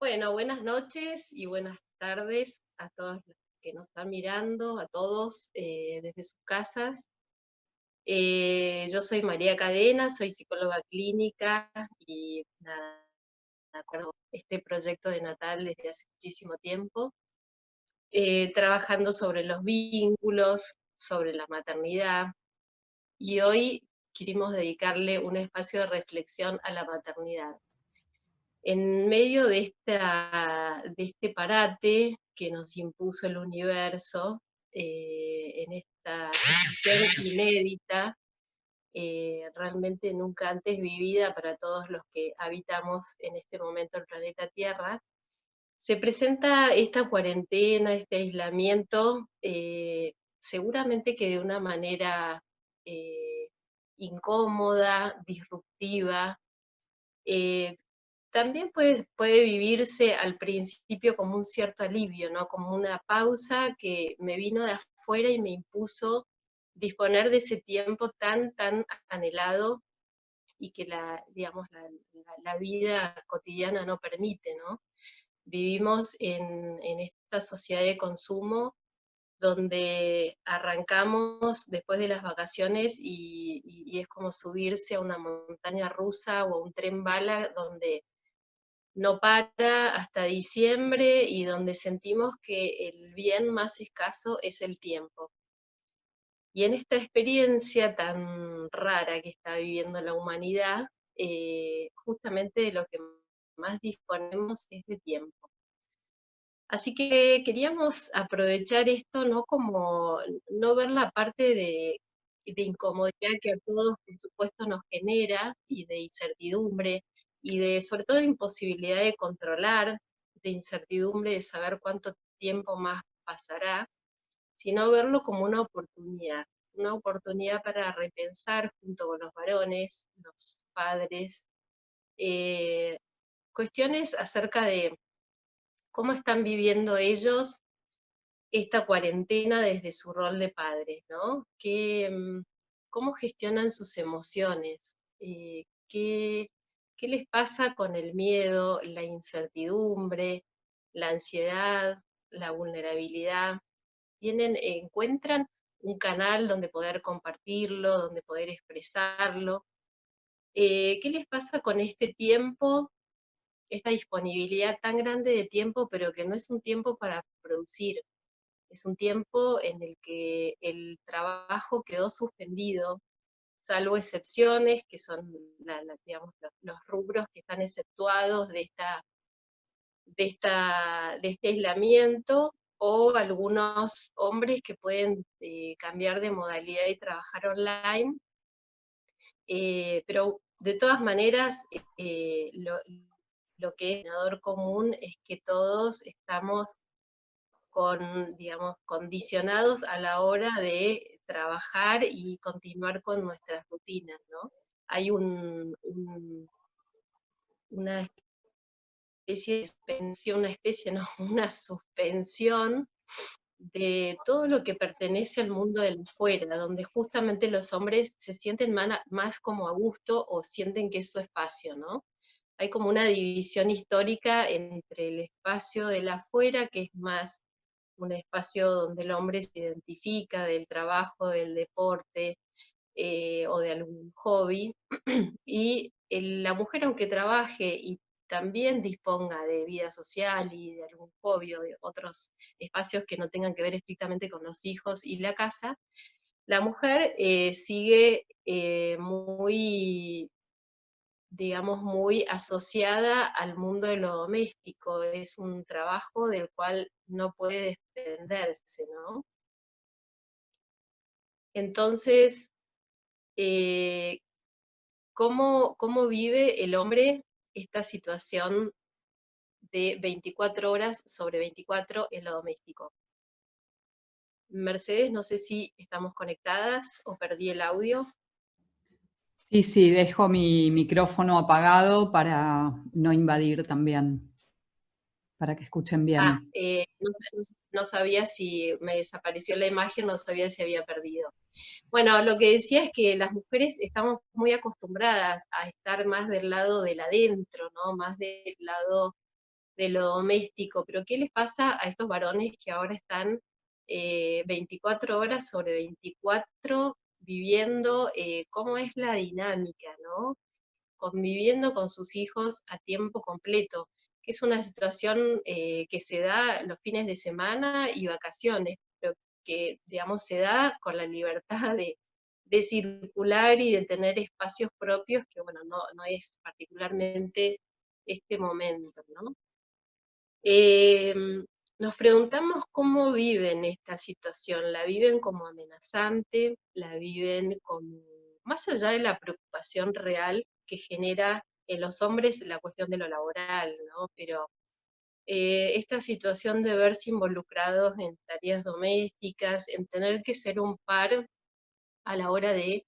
Bueno, buenas noches y buenas tardes a todos los que nos están mirando, a todos desde sus casas. Yo soy María Cadena, soy psicóloga clínica y nada, me acuerdo este proyecto de Natal desde hace muchísimo tiempo, trabajando sobre los vínculos, sobre la maternidad, y hoy quisimos dedicarle un espacio de reflexión a la maternidad. En medio de este parate que nos impuso el universo, en esta situación inédita, realmente nunca antes vivida para todos los que habitamos en este momento el planeta Tierra, se presenta esta cuarentena, este aislamiento, seguramente que de una manera eh, incómoda, disruptiva. eh, También puede vivirse al principio como un cierto alivio, ¿no? Como una pausa que me vino de afuera y me impuso disponer de ese tiempo tan anhelado y que digamos, la vida cotidiana no permite, ¿no? Vivimos en esta sociedad de consumo donde arrancamos después de las vacaciones y es como subirse a una montaña rusa o a un tren bala donde no para hasta diciembre y donde sentimos que el bien más escaso es el tiempo. Y en esta experiencia tan rara que está viviendo la humanidad, justamente de lo que más disponemos es de tiempo. Así que queríamos aprovechar esto, no como, no ver la parte de incomodidad que a todos, por supuesto, nos genera, y de incertidumbre, y de, sobre todo, de imposibilidad de controlar, de incertidumbre de saber cuánto tiempo más pasará, sino verlo como una oportunidad para repensar junto con los varones, los padres, eh, cuestiones acerca de cómo están viviendo ellos esta cuarentena desde su rol de padres, ¿no? ¿Cómo gestionan sus emociones? ¿Qué les pasa con el miedo, la incertidumbre, la ansiedad, la vulnerabilidad? ¿Encuentran un canal donde poder compartirlo, donde poder expresarlo? ¿Qué les pasa con este tiempo, esta disponibilidad tan grande de tiempo, pero que no es un tiempo para producir? Es un tiempo en el que el trabajo quedó suspendido, salvo excepciones, que son digamos, los rubros que están exceptuados de este aislamiento, o algunos hombres que pueden cambiar de modalidad y trabajar online, pero de todas maneras, lo que es denominador común es que todos estamos digamos, condicionados a la hora de trabajar y continuar con nuestras rutinas, ¿no? Hay una especie de suspensión, una especie, no, una suspensión de todo lo que pertenece al mundo del fuera, donde justamente los hombres se sienten más como a gusto o sienten que es su espacio, ¿no? Hay como una división histórica entre el espacio del afuera, que es más un espacio donde el hombre se identifica del trabajo, del deporte o de algún hobby, y la mujer, aunque trabaje y también disponga de vida social y de algún hobby o de otros espacios que no tengan que ver estrictamente con los hijos y la casa, la mujer sigue muy, digamos, muy asociada al mundo de lo doméstico. Es un trabajo del cual no puede desprenderse, ¿no? Entonces, eh, ¿cómo vive el hombre esta situación de 24 horas sobre 24 en lo doméstico? Mercedes, no sé si estamos conectadas o perdí el audio. Sí, sí, dejo mi micrófono apagado para no invadir también, para que escuchen bien. No sabía si me desapareció la imagen, no sabía si había perdido. Bueno, lo que decía es que las mujeres estamos muy acostumbradas a estar más del lado del adentro, ¿no? Más del lado lo doméstico, pero ¿qué les pasa a estos varones que ahora están 24 horas sobre 24 viviendo cómo es la dinámica, ¿no? Conviviendo con sus hijos a tiempo completo, que es una situación que se da los fines de semana y vacaciones, pero que, digamos, se da con la libertad de circular y de tener espacios propios, que, bueno, no es particularmente este momento, ¿no? Eh, Nos preguntamos cómo viven esta situación. ¿La viven como amenazante? ¿La viven como, más allá de la preocupación real que genera en los hombres la cuestión de lo laboral, ¿no? Pero esta situación de verse involucrados en tareas domésticas, en tener que ser un par a la hora de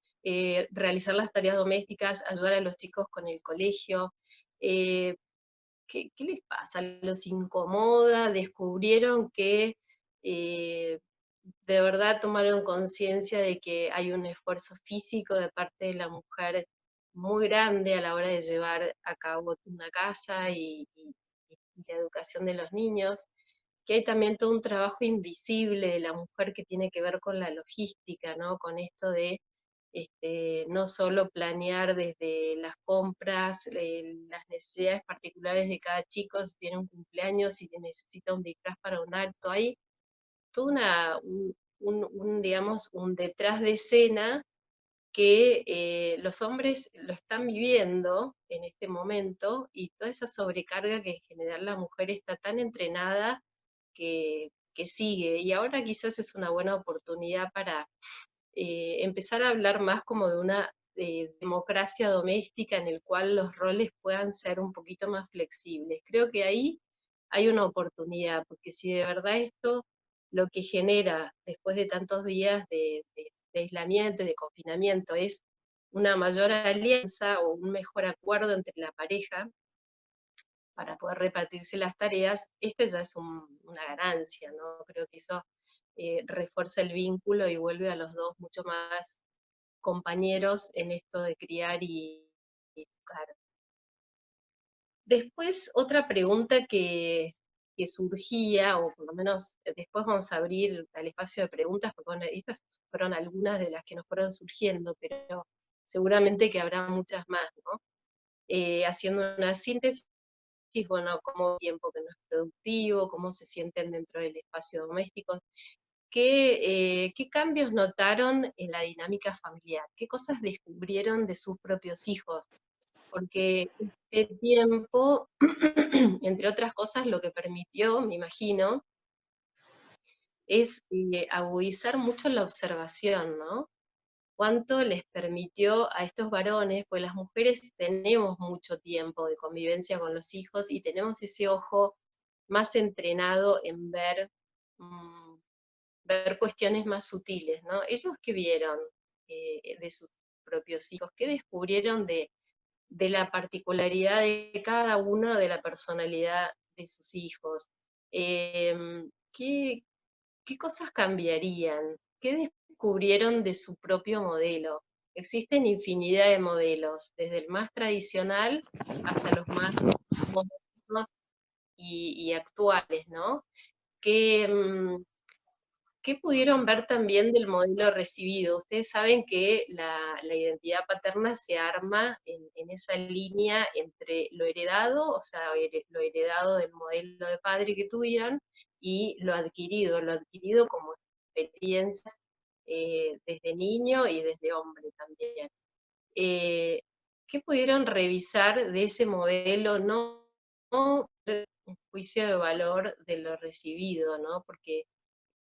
realizar las tareas domésticas, ayudar a los chicos con el colegio, eh, ¿qué les pasa? ¿Los incomoda? ¿Descubrieron que de verdad tomaron conciencia de que hay un esfuerzo físico de parte de la mujer muy grande a la hora de llevar a cabo una casa y la educación de los niños? Que hay también todo un trabajo invisible de la mujer que tiene que ver con la logística, ¿no? Con esto de no solo planear desde las compras, las necesidades particulares de cada chico, si tiene un cumpleaños, si necesita un disfraz para un acto, hay todo digamos, un detrás de escena que los hombres lo están viviendo en este momento, y toda esa sobrecarga que en general la mujer está tan entrenada que sigue. Y ahora quizás es una buena oportunidad para empezar a hablar más como de una democracia doméstica en el cual los roles puedan ser un poquito más flexibles. Creo que ahí hay una oportunidad, porque si de verdad esto lo que genera después de tantos días de aislamiento y de confinamiento es una mayor alianza o un mejor acuerdo entre la pareja para poder repartirse las tareas, este ya es una ganancia, ¿no? Creo que eso refuerza el vínculo y vuelve a los dos mucho más compañeros en esto de criar y educar. Después, otra pregunta que surgía, o por lo menos después vamos a abrir al espacio de preguntas, porque bueno, estas fueron algunas de las que nos fueron surgiendo, pero seguramente que habrá muchas más, ¿no? Haciendo una síntesis, bueno, cómo tiempo que no es productivo, cómo se sienten dentro del espacio doméstico, qué cambios notaron en la dinámica familiar, qué cosas descubrieron de sus propios hijos, porque este tiempo, entre otras cosas, lo que permitió, me imagino, es agudizar mucho la observación, ¿no? Cuánto les permitió a estos varones, pues las mujeres tenemos mucho tiempo de convivencia con los hijos y tenemos ese ojo más entrenado en ver cuestiones más sutiles, ¿no? Ellos que vieron de sus propios hijos, qué descubrieron de la particularidad de cada uno, de la personalidad de sus hijos. ¿Qué, ¿Qué cosas cambiarían? ¿Qué descubrieron de su propio modelo? Existen infinidad de modelos, desde el más tradicional hasta los más modernos y actuales, ¿no? ¿Qué, ¿Qué pudieron ver también del modelo recibido? Ustedes saben que la identidad paterna se arma en esa línea entre lo heredado, o sea, lo heredado del modelo de padre que tuvieran, y lo adquirido como experiencias desde niño y desde hombre también. Eh, ¿Qué pudieron revisar de ese modelo? No un juicio de valor de lo recibido, ¿no? Porque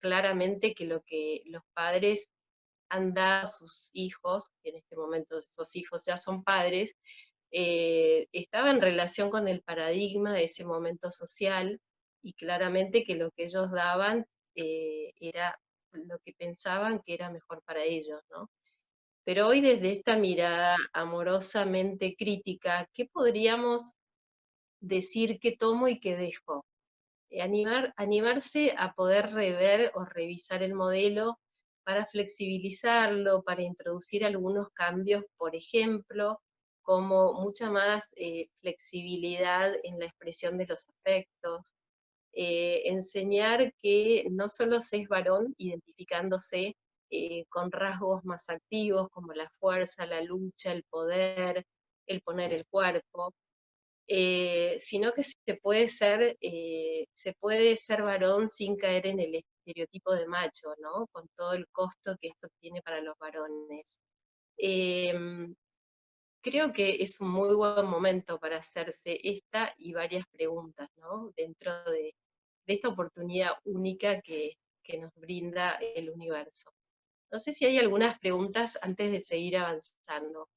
claramente que lo que los padres han dado a sus hijos, que en este momento esos hijos ya son padres, estaba en relación con el paradigma de ese momento social, y claramente que lo que ellos daban era lo que pensaban que era mejor para ellos, ¿no? Pero hoy desde esta mirada amorosamente crítica, ¿qué podríamos decir que tomo y que dejo? Animarse a poder rever o revisar el modelo para flexibilizarlo, para introducir algunos cambios, por ejemplo, como mucha más flexibilidad en la expresión de los afectos, enseñar que no solo se es varón identificándose con rasgos más activos como la fuerza, la lucha, el poder, el poner el cuerpo, sino que se puede ser varón sin caer en el estereotipo de macho, ¿no? Con todo el costo que esto tiene para los varones. Em, Creo que es un muy buen momento para hacerse esta y varias preguntas, ¿no? Dentro de esta oportunidad única que nos brinda el universo. No sé si hay algunas preguntas antes de seguir avanzando.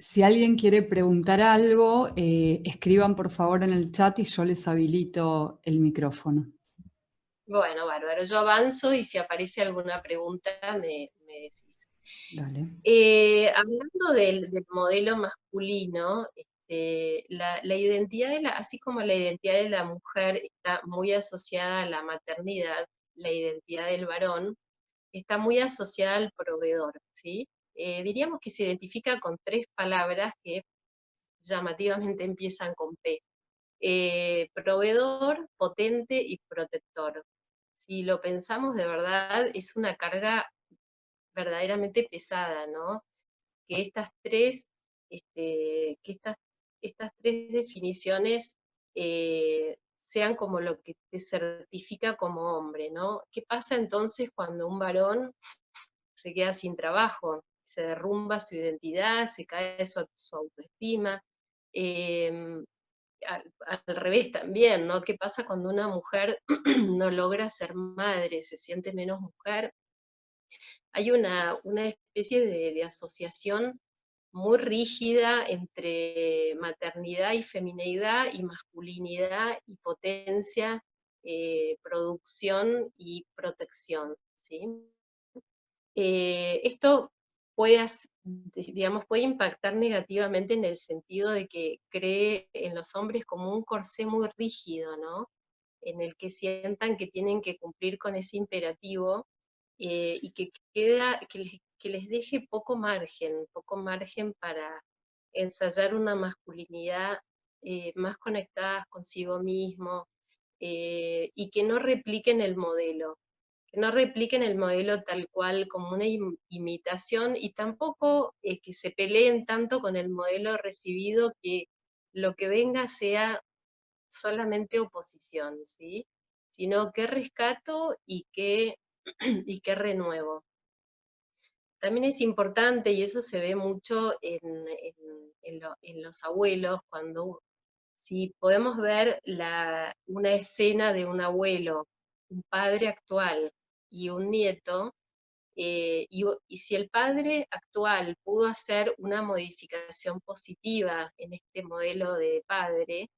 Si alguien quiere preguntar algo, escriban por favor en el chat y yo les habilito el micrófono. Bueno, bárbaro, yo avanzo y si aparece alguna pregunta me decís. Dale. Hablando del modelo masculino, la identidad así como la identidad de la mujer está muy asociada a la maternidad, la identidad del varón está muy asociada al proveedor, ¿sí? Diríamos que se identifica con tres palabras que llamativamente empiezan con P. Proveedor, potente y protector. Si lo pensamos de verdad, es una carga verdaderamente pesada, ¿no? Que estas tres definiciones sean como lo que te certifica como hombre, ¿no? ¿Qué pasa entonces cuando un varón se queda sin trabajo? Se derrumba su identidad, se cae su autoestima. Eh, al revés también, ¿no? ¿Qué pasa cuando una mujer no logra ser madre, se siente menos mujer? Hay una especie de asociación muy rígida entre maternidad y femineidad y masculinidad y potencia, producción y protección, ¿sí? Esto digamos, puede impactar negativamente en el sentido de que cree en los hombres como un corsé muy rígido, ¿no? En el que sientan que tienen que cumplir con ese imperativo y que les deje poco margen para ensayar una masculinidad más conectada consigo mismo y que no repliquen el modelo, tal cual como una imitación y tampoco que se peleen tanto con el modelo recibido que lo que venga sea solamente oposición, ¿sí? Sino que rescato y que renuevo. También es importante, y eso se ve mucho en los abuelos, si podemos ver una escena de un abuelo, un padre actual y un nieto, y si el padre actual pudo hacer una modificación positiva en este modelo de padre,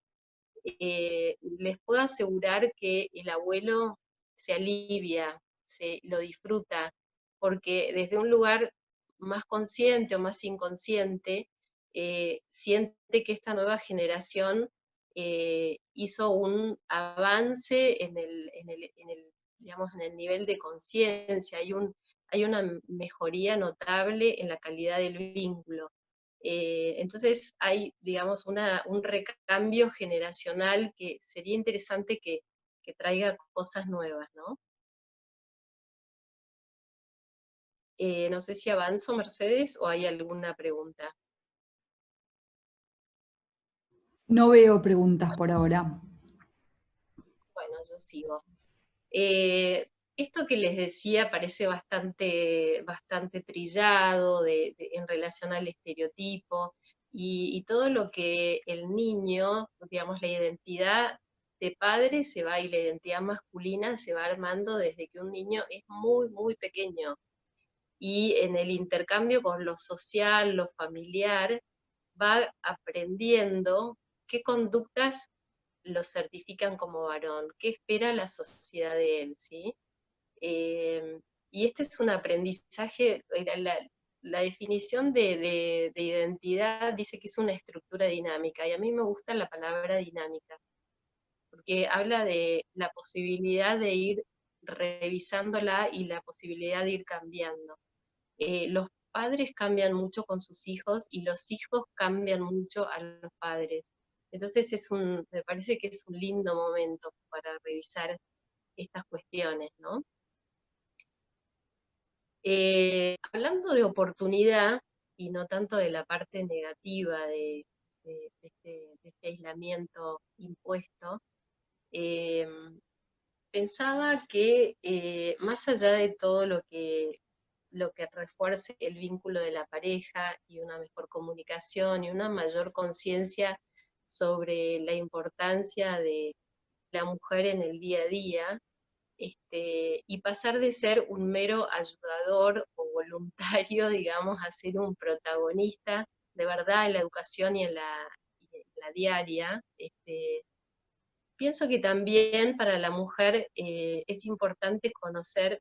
les puedo asegurar que el abuelo se alivia, lo disfruta, porque desde un lugar más consciente o más inconsciente, siente que esta nueva generación hizo un avance digamos, en el nivel de conciencia, hay una mejoría notable en la calidad del vínculo. Entonces hay, digamos, un recambio generacional que sería interesante que traiga cosas nuevas, ¿no? No sé si avanzo, Mercedes, o hay alguna pregunta. No veo preguntas por ahora. Bueno, yo sigo. Eh, Esto que les decía parece bastante trillado en relación al estereotipo y todo lo que el niño, digamos, la identidad de padre se va y la identidad masculina se va armando desde que un niño es muy, muy pequeño. Y en el intercambio con lo social, lo familiar, va aprendiendo qué conductas lo certifican como varón, qué espera la sociedad de él, ¿sí? Eh, y este es un aprendizaje, la definición de identidad dice que es una estructura dinámica, y a mí me gusta la palabra dinámica. porque habla de la posibilidad de ir revisándola y la posibilidad de ir cambiando. Los padres cambian mucho con sus hijos y los hijos cambian mucho a los padres. Entonces me parece que es un lindo momento para revisar estas cuestiones, ¿no? Hablando de oportunidad, y no tanto de la parte negativa de este aislamiento impuesto, eh, pensaba que más allá de todo lo que refuerce el vínculo de la pareja y una mejor comunicación y una mayor conciencia sobre la importancia de la mujer en el día a día, y pasar de ser un mero ayudador o voluntario, digamos, a ser un protagonista de verdad en la educación y en la diaria. Pienso que también para la mujer es importante conocer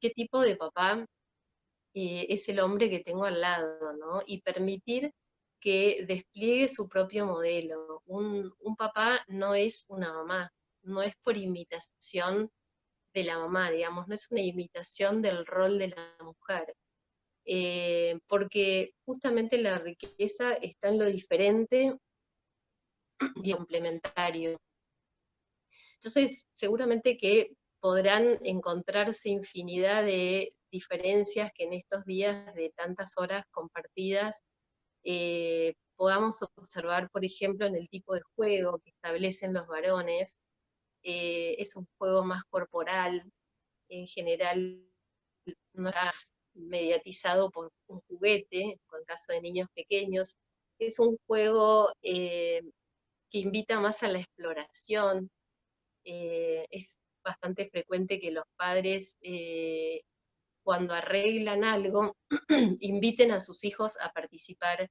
qué tipo de papá es el hombre que tengo al lado, ¿no? Y permitir que despliegue su propio modelo. Un papá no es una mamá, no es por imitación de la mamá, digamos, no es una imitación del rol de la mujer, porque justamente la riqueza está en lo diferente y complementario. Entonces, seguramente que podrán encontrarse infinidad de diferencias que en estos días de tantas horas compartidas podamos observar, por ejemplo, en el tipo de juego que establecen los varones. Es un juego más corporal, en general no está mediatizado por un juguete, en caso de niños pequeños. Es un juego que invita más a la exploración. Es bastante frecuente que los padres, cuando arreglan algo, inviten a sus hijos a participar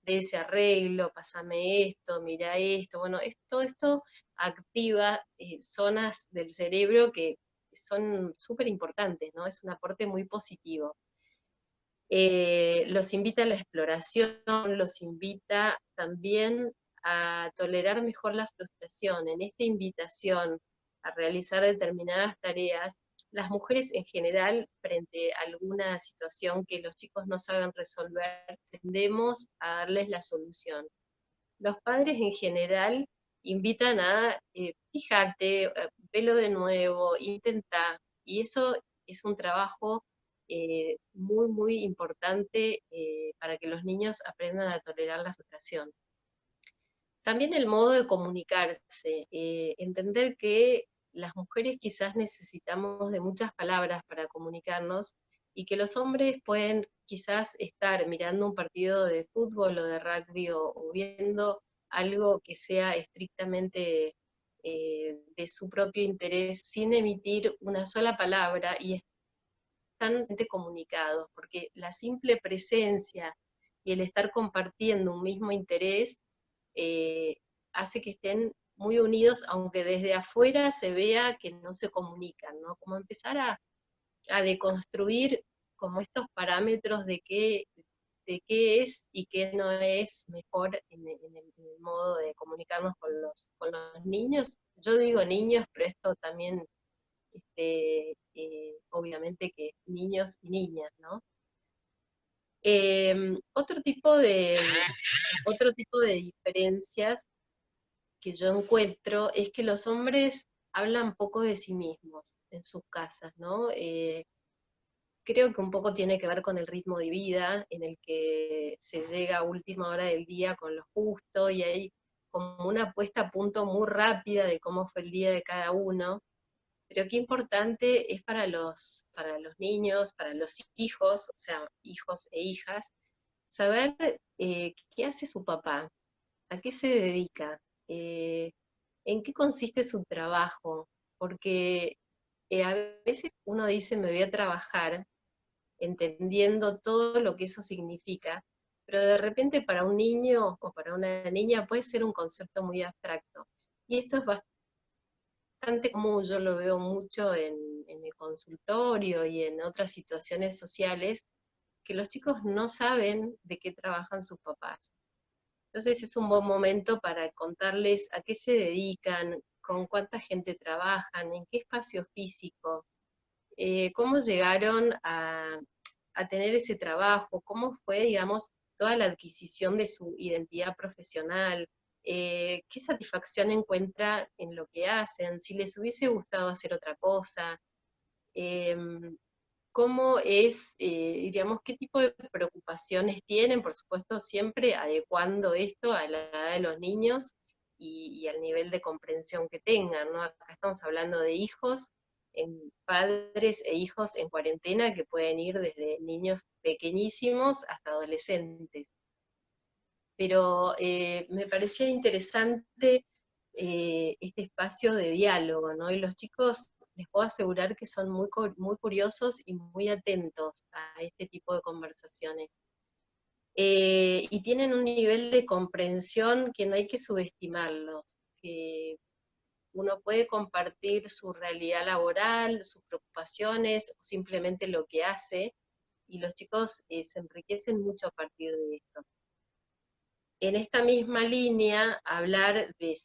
de ese arreglo, pásame esto, mira esto. Bueno, todo esto activa zonas del cerebro que son súper importantes, ¿no? Es un aporte muy positivo. Los invita a la exploración, los invita también a tolerar mejor la frustración. En esta invitación a realizar determinadas tareas, las mujeres en general, frente a alguna situación que los chicos no saben resolver, tendemos a darles la solución. Los padres en general invitan a, fíjate, velo de nuevo, intenta, y eso es un trabajo muy, muy importante para que los niños aprendan a tolerar la frustración. También el modo de comunicarse, entender que las mujeres quizás necesitamos de muchas palabras para comunicarnos y que los hombres pueden quizás estar mirando un partido de fútbol o de rugby o viendo algo que sea estrictamente de su propio interés sin emitir una sola palabra y están comunicados, porque la simple presencia y el estar compartiendo un mismo interés eh, hace que estén muy unidos, aunque desde afuera se vea que no se comunican, ¿no? Como empezar a deconstruir como estos parámetros de qué es y qué no es mejor en el modo de comunicarnos con los niños. Yo digo niños, pero esto también, obviamente que niños y niñas, ¿no? Otro tipo de diferencias que yo encuentro es que los hombres hablan poco de sí mismos en sus casas, ¿no? Creo que un poco tiene que ver con el ritmo de vida en el que se llega a última hora del día con lo justo y hay como una puesta a punto muy rápida de cómo fue el día de cada uno, pero qué importante es para los niños, para los hijos, o sea, hijos e hijas, saber qué hace su papá, a qué se dedica, eh, en qué consiste su trabajo, porque a veces uno dice me voy a trabajar entendiendo todo lo que eso significa, pero de repente para un niño o para una niña puede ser un concepto muy abstracto. Y esto es bastante común, yo lo veo mucho en el consultorio y en otras situaciones sociales, que los chicos no saben de qué trabajan sus papás. Entonces es un buen momento para contarles a qué se dedican, con cuánta gente trabajan, en qué espacio físico, cómo llegaron a tener ese trabajo, cómo fue, digamos, toda la adquisición de su identidad profesional, qué satisfacción encuentra en lo que hacen, si les hubiese gustado hacer otra cosa, em, cómo es, digamos, qué tipo de preocupaciones tienen, por supuesto, siempre adecuando esto a la edad de los niños y al nivel de comprensión que tengan, ¿no? Acá estamos hablando de hijos, padres e hijos en cuarentena que pueden ir desde niños pequeñísimos hasta adolescentes. Pero me parecía interesante este espacio de diálogo, ¿no? Y los chicos, les puedo asegurar que son muy curiosos y muy atentos a este tipo de conversaciones. Y tienen un nivel de comprensión que no hay que subestimarlos, que uno puede compartir su realidad laboral, sus preocupaciones, o simplemente lo que hace, y los chicos se enriquecen mucho a partir de esto. En esta misma línea, hablar de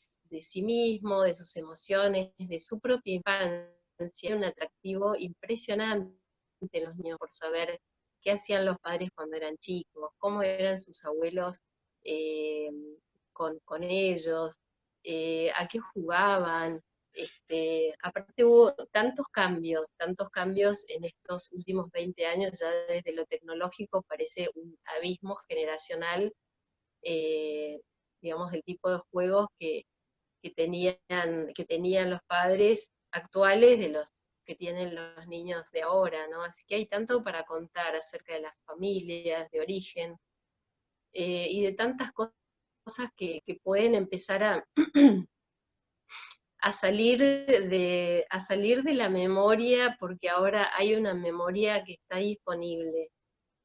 sí mismo, de sus emociones, de su propia infancia, un atractivo impresionante en los niños por saber qué hacían los padres cuando eran chicos, cómo eran sus abuelos eh, con ellos, a qué jugaban. Aparte hubo tantos cambios en estos últimos 20 años, ya desde lo tecnológico parece un abismo generacional, eh, digamos, del tipo de juegos que tenían los padres actuales de los que tienen los niños de ahora, ¿no? Así que hay tanto para contar acerca de las familias, de origen, y de tantas cosas que pueden empezar a salir de la memoria, porque ahora hay una memoria que está disponible.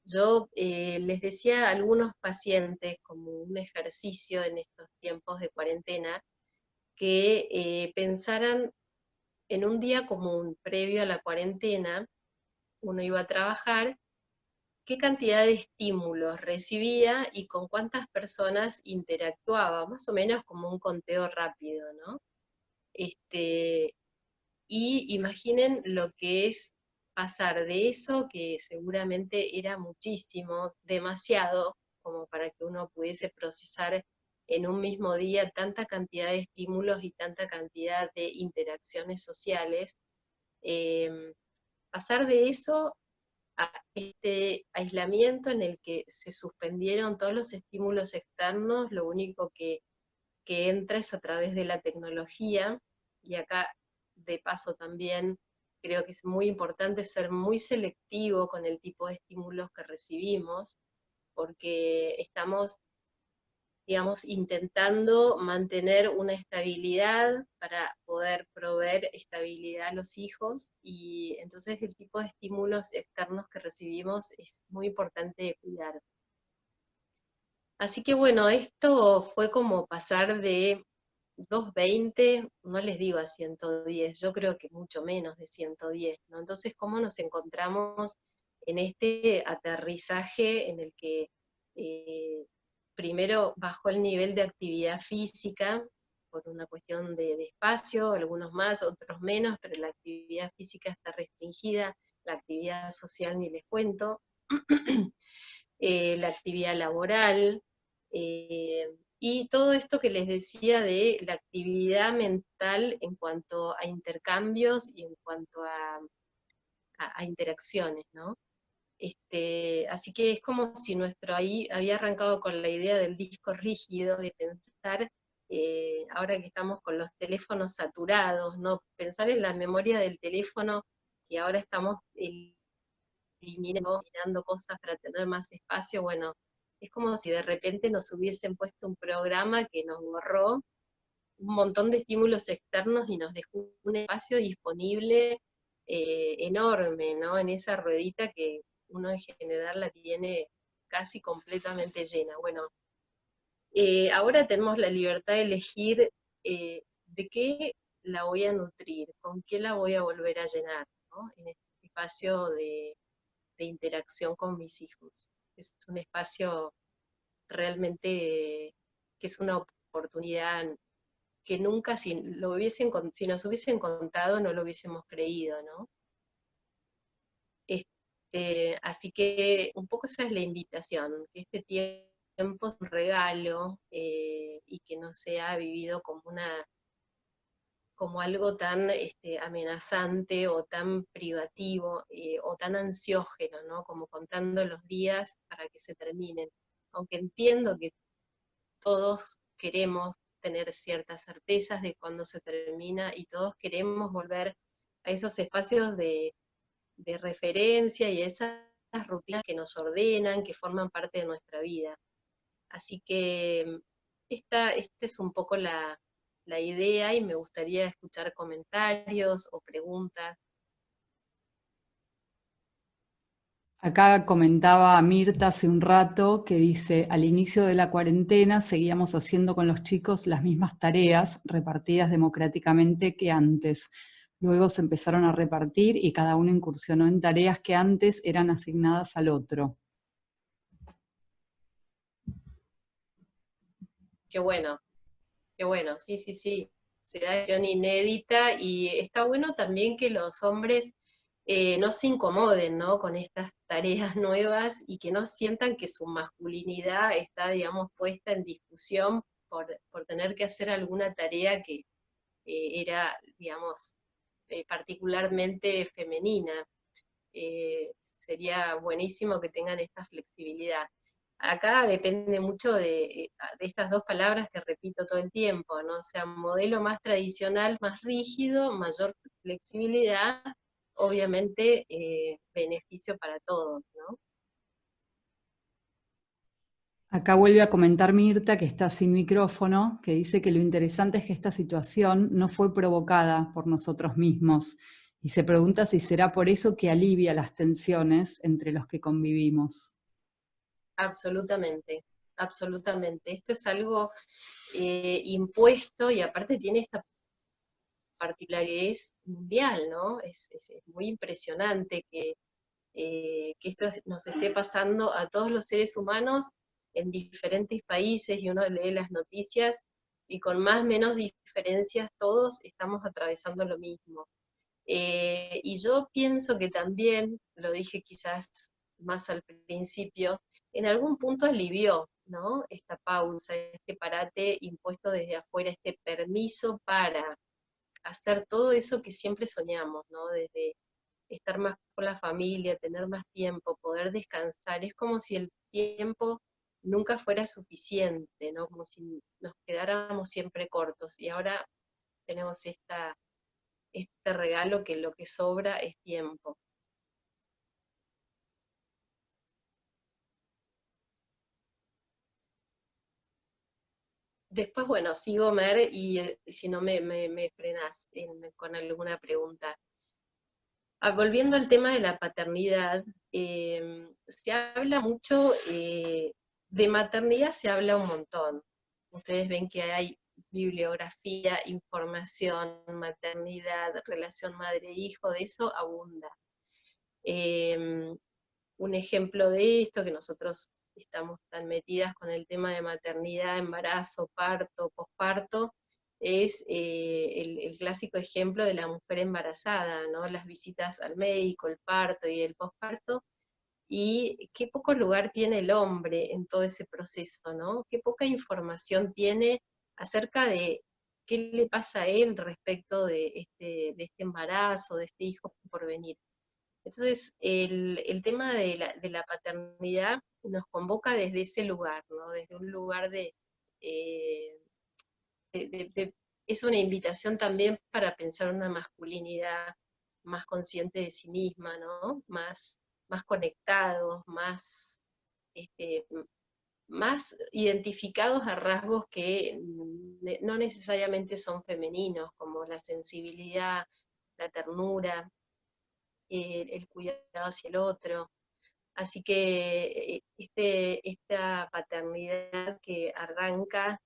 Yo les decía a algunos pacientes, como un ejercicio en estos tiempos de cuarentena, que pensaran en un día común previo a la cuarentena, uno iba a trabajar, qué cantidad de estímulos recibía y con cuántas personas interactuaba, más o menos como un conteo rápido, ¿no? Este, y imaginen lo que es pasar de eso, que seguramente era muchísimo, demasiado, como para que uno pudiese procesar en un mismo día tanta cantidad de estímulos y tanta cantidad de interacciones sociales, eh, pasar de eso a este aislamiento en el que se suspendieron todos los estímulos externos, lo único que entra es a través de la tecnología, y acá de paso también creo que es muy importante ser muy selectivo con el tipo de estímulos que recibimos, porque estamos, digamos, intentando mantener una estabilidad para poder proveer estabilidad a los hijos, y entonces el tipo de estímulos externos que recibimos es muy importante cuidar. Así que bueno, esto fue como pasar de 220, no les digo a 110, yo creo que mucho menos de 110, ¿no? Entonces, ¿cómo nos encontramos en este aterrizaje en el que primero bajó el nivel de actividad física por una cuestión de espacio, algunos más, otros menos, pero la actividad física está restringida, la actividad social ni les cuento, la actividad laboral, y todo esto que les decía de la actividad mental en cuanto a intercambios y en cuanto a interacciones, ¿no? Así que es como si nuestro ahí había arrancado con la idea del disco rígido, de pensar, ahora que estamos con los teléfonos saturados, ¿no? Pensar en la memoria del teléfono, y ahora estamos eliminando cosas para tener más espacio. Bueno, es como si de repente nos hubiesen puesto un programa que nos borró un montón de estímulos externos y nos dejó un espacio disponible enorme, ¿no? En esa ruedita que uno en general la tiene casi completamente llena. Bueno, ahora tenemos la libertad de elegir de qué la voy a nutrir, con qué la voy a volver a llenar, ¿no? En este espacio de interacción con mis hijos. Es un espacio realmente que es una oportunidad que nunca, si nos hubiesen contado, no lo hubiésemos creído, ¿no? Así que un poco esa es la invitación, que este tiempo es un regalo, y que no sea vivido como algo tan amenazante o tan privativo, o tan ansiógeno, ¿no? Como contando los días para que se terminen. Aunque entiendo que todos queremos tener ciertas certezas de cuándo se termina y todos queremos volver a esos espacios de referencia y a esas rutinas que nos ordenan, que forman parte de nuestra vida. Así que esta es un poco la idea y me gustaría escuchar comentarios o preguntas. Acá comentaba Mirta hace un rato que dice, al inicio de la cuarentena seguíamos haciendo con los chicos las mismas tareas repartidas democráticamente que antes. Luego se empezaron a repartir y cada uno incursionó en tareas que antes eran asignadas al otro. Qué bueno, sí, sí, sí. Se da acción inédita y está bueno también que los hombres no se incomoden, ¿no? Con estas tareas nuevas y que no sientan que su masculinidad está, digamos, puesta en discusión por tener que hacer alguna tarea que era, digamos, particularmente femenina. Sería buenísimo que tengan esta flexibilidad. Acá depende mucho de estas dos palabras que repito todo el tiempo, ¿no? O sea, modelo más tradicional, más rígido, mayor flexibilidad, obviamente beneficio para todos, ¿no? Acá vuelve a comentar Mirta, que está sin micrófono, que dice que lo interesante es que esta situación no fue provocada por nosotros mismos y se pregunta si será por eso que alivia las tensiones entre los que convivimos. Absolutamente, absolutamente. Esto es algo impuesto y aparte tiene esta particularidad mundial, ¿no? Es muy impresionante que esto nos esté pasando a todos los seres humanos en diferentes países y uno lee las noticias y con más o menos diferencias todos estamos atravesando lo mismo. Y yo pienso que también, lo dije quizás más al principio, en algún punto alivió, ¿no? Esta pausa, este parate impuesto desde afuera, este permiso para hacer todo eso que siempre soñamos, ¿no? Desde estar más con la familia, tener más tiempo, poder descansar. Es como si el tiempo nunca fuera suficiente, ¿no? Como si nos quedáramos siempre cortos. Y ahora tenemos este regalo que lo que sobra es tiempo. Después, bueno, sigo, Mer, y si no me frenás con alguna pregunta. Volviendo al tema de la paternidad, se habla mucho, de maternidad se habla un montón. Ustedes ven que hay bibliografía, información, maternidad, relación madre-hijo, de eso abunda. Eh, un ejemplo de esto, que nosotros estamos tan metidas con el tema de maternidad, embarazo, parto, posparto, es el clásico ejemplo de la mujer embarazada, ¿no? Las visitas al médico, el parto y el posparto, y qué poco lugar tiene el hombre en todo ese proceso, ¿no? Qué poca información tiene acerca de qué le pasa a él respecto de este embarazo, de este hijo por venir. Entonces, el tema de la paternidad nos convoca desde ese lugar, ¿no? Desde un lugar eh, es una invitación también para pensar una masculinidad más consciente de sí misma, ¿no? Más conectados, este, más identificados a rasgos que no necesariamente son femeninos, como la sensibilidad, la ternura, el cuidado hacia el otro. Así que esta paternidad que arranca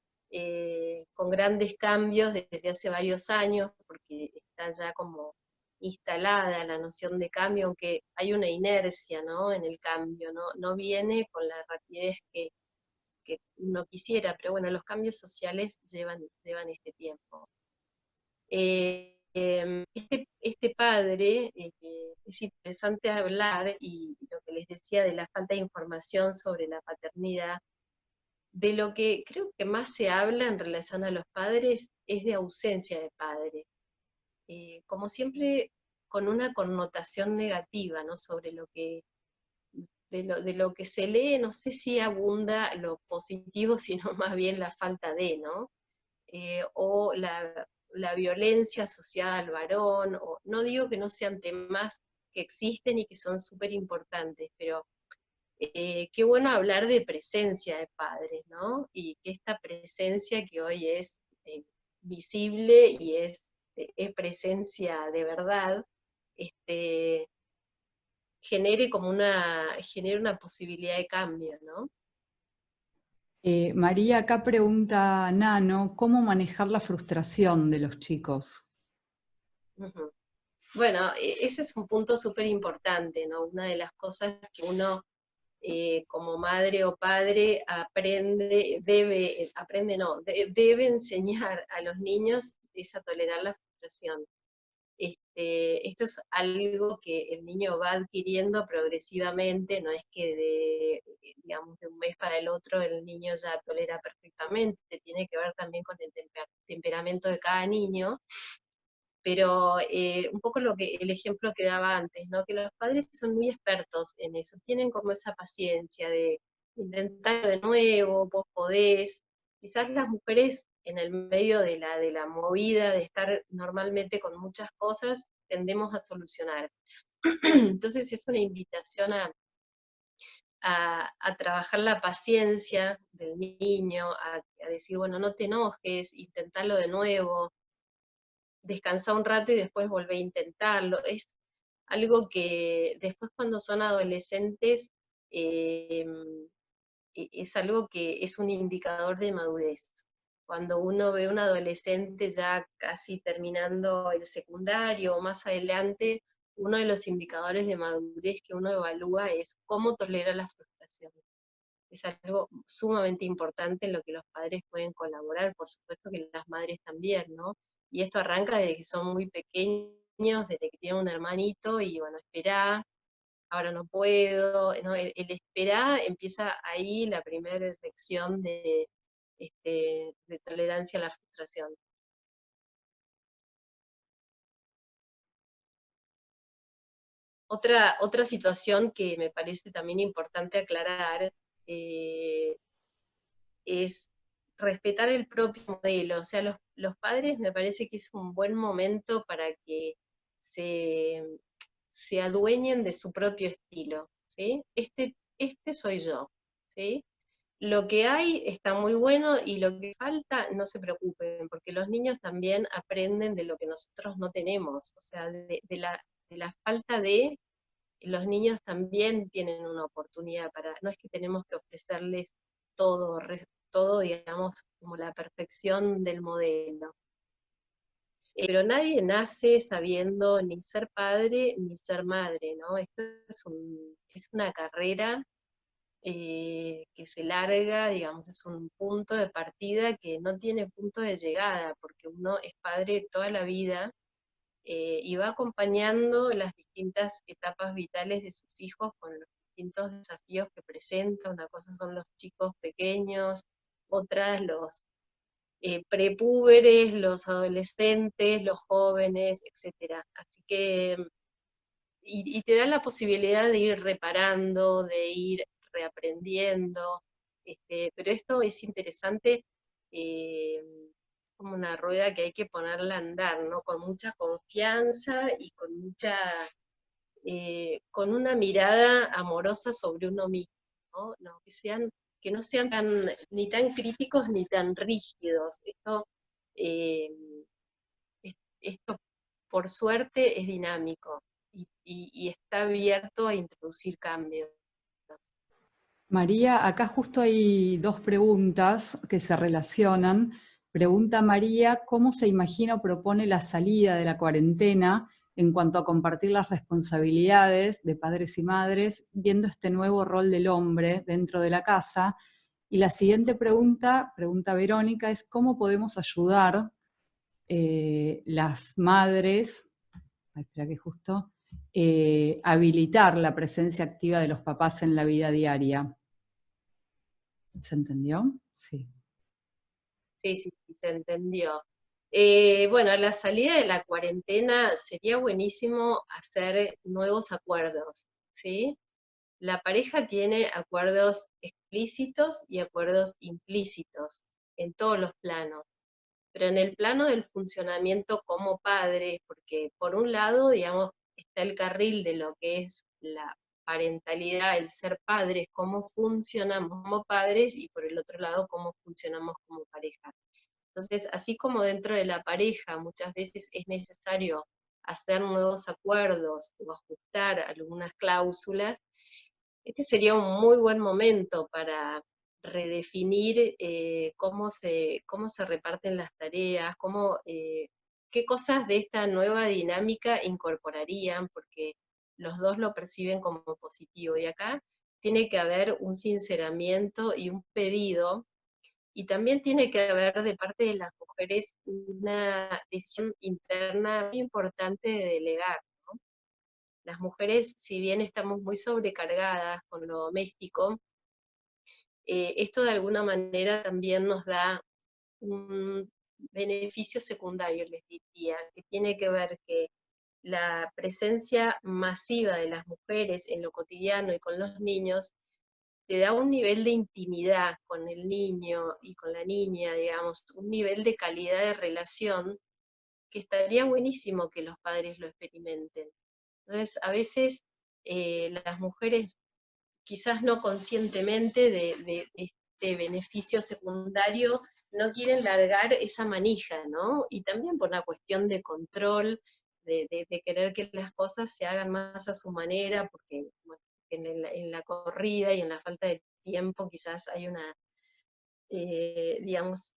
con grandes cambios desde hace varios años, porque está ya como instalada la noción de cambio, aunque hay una inercia, ¿no? En el cambio, ¿no? No viene con la rapidez que uno quisiera, pero bueno, los cambios sociales llevan este tiempo. Este padre, es interesante hablar, y lo que les decía de la falta de información sobre la paternidad, de lo que creo que más se habla en relación a los padres es de ausencia de padre. Como siempre con una connotación negativa, ¿no? Sobre lo que, de lo que se lee, no sé si abunda lo positivo, sino más bien la falta de, ¿no? O la violencia asociada al varón, o, no digo que no sean temas que existen y que son súper importantes, pero qué bueno hablar de presencia de padres, ¿no? Y que esta presencia que hoy es visible y es presencia de verdad, este, genere una posibilidad de cambio, ¿no? María, acá pregunta Nano, ¿cómo manejar la frustración de los chicos? Ujú. Bueno, ese es un punto súper importante, ¿no? Una de las cosas que uno como madre o padre debe enseñar a los niños es a tolerar la frustración. Esto es algo que el niño va adquiriendo progresivamente, no es que digamos, de un mes para el otro el niño ya tolera perfectamente, tiene que ver también con el temperamento de cada niño, pero un poco el ejemplo que daba antes, ¿no? Que los padres son muy expertos en eso, tienen como esa paciencia de intentarlo de nuevo, vos podés. Quizás las mujeres en el medio de la movida, de estar normalmente con muchas cosas, tendemos a solucionar. Entonces es una invitación a trabajar la paciencia del niño, a decir, bueno, no te enojes, intentarlo de nuevo, descansar un rato y después volver a intentarlo. Es algo que después cuando son adolescentes eh, es algo que es un indicador de madurez. Cuando uno ve un adolescente ya casi terminando el secundario o más adelante, uno de los indicadores de madurez que uno evalúa es cómo tolera la frustración. Es algo sumamente importante en lo que los padres pueden colaborar, por supuesto que las madres también, ¿no? Y esto arranca desde que son muy pequeños, desde que tienen un hermanito, y bueno, esperá, ahora no puedo, ¿no? El esperá empieza ahí la primera lección de tolerancia a la frustración. Otra situación que me parece también importante aclarar eh, es respetar el propio modelo. O sea, los padres me parece que es un buen momento para que se, se adueñen de su propio estilo, ¿sí? Este soy yo, ¿sí? Lo que hay está muy bueno y lo que falta, no se preocupen, porque los niños también aprenden de lo que nosotros no tenemos, o sea, de la falta de, los niños también tienen una oportunidad para, no es que tenemos que ofrecerles todo, todo, digamos, como la perfección del modelo. Pero nadie nace sabiendo ni ser padre ni ser madre, ¿no? Esto es una carrera que se larga, digamos, es un punto de partida que no tiene punto de llegada, porque uno es padre toda la vida y va acompañando las distintas etapas vitales de sus hijos con los distintos desafíos que presenta. Una cosa son los chicos pequeños, otras los prepúberes, los adolescentes, los jóvenes, etcétera. Así que, y te da la posibilidad de ir reparando, de ir reaprendiendo, pero esto es interesante, eh, como una rueda que hay que ponerla a andar, ¿no? Con mucha confianza y con una mirada amorosa sobre uno mismo, ¿no? Que no sean ni tan críticos ni tan rígidos. Eh, esto por suerte es dinámico y está abierto a introducir cambios. María, acá justo hay dos preguntas que se relacionan. Pregunta María, ¿cómo se imagina o propone la salida de la cuarentena en cuanto a compartir las responsabilidades de padres y madres, viendo este nuevo rol del hombre dentro de la casa? Y la siguiente pregunta, pregunta Verónica, es ¿cómo podemos ayudar las madres, espera que justo, habilitar la presencia activa de los papás en la vida diaria? ¿Se entendió? Sí. Sí, sí, sí, se entendió. Bueno, a la salida de la cuarentena sería buenísimo hacer nuevos acuerdos, ¿sí? La pareja tiene acuerdos explícitos y acuerdos implícitos en todos los planos, pero en el plano del funcionamiento como padres, porque por un lado, digamos, está el carril de lo que es la parentalidad, el ser padres, cómo funcionamos como padres, y por el otro lado, cómo funcionamos como pareja. Entonces, así como dentro de la pareja muchas veces es necesario hacer nuevos acuerdos o ajustar algunas cláusulas, este sería un muy buen momento para redefinir cómo se reparten las tareas, qué cosas de esta nueva dinámica incorporarían, porque los dos lo perciben como positivo. Y acá tiene que haber un sinceramiento y un pedido, y también tiene que haber de parte de las mujeres una decisión interna muy importante de delegar. Las mujeres, si bien estamos muy sobrecargadas con lo doméstico, esto de alguna manera también nos da un beneficio secundario, les diría, que tiene que ver que la presencia masiva de las mujeres en lo cotidiano y con los niños te da un nivel de intimidad con el niño y con la niña, digamos, un nivel de calidad de relación que estaría buenísimo que los padres lo experimenten. Entonces, a veces las mujeres, quizás no conscientemente de este beneficio secundario, no quieren largar esa manija, ¿no? Y también por una cuestión de control, de querer que las cosas se hagan más a su manera, porque bueno, en la corrida y en la falta de tiempo quizás hay una, digamos,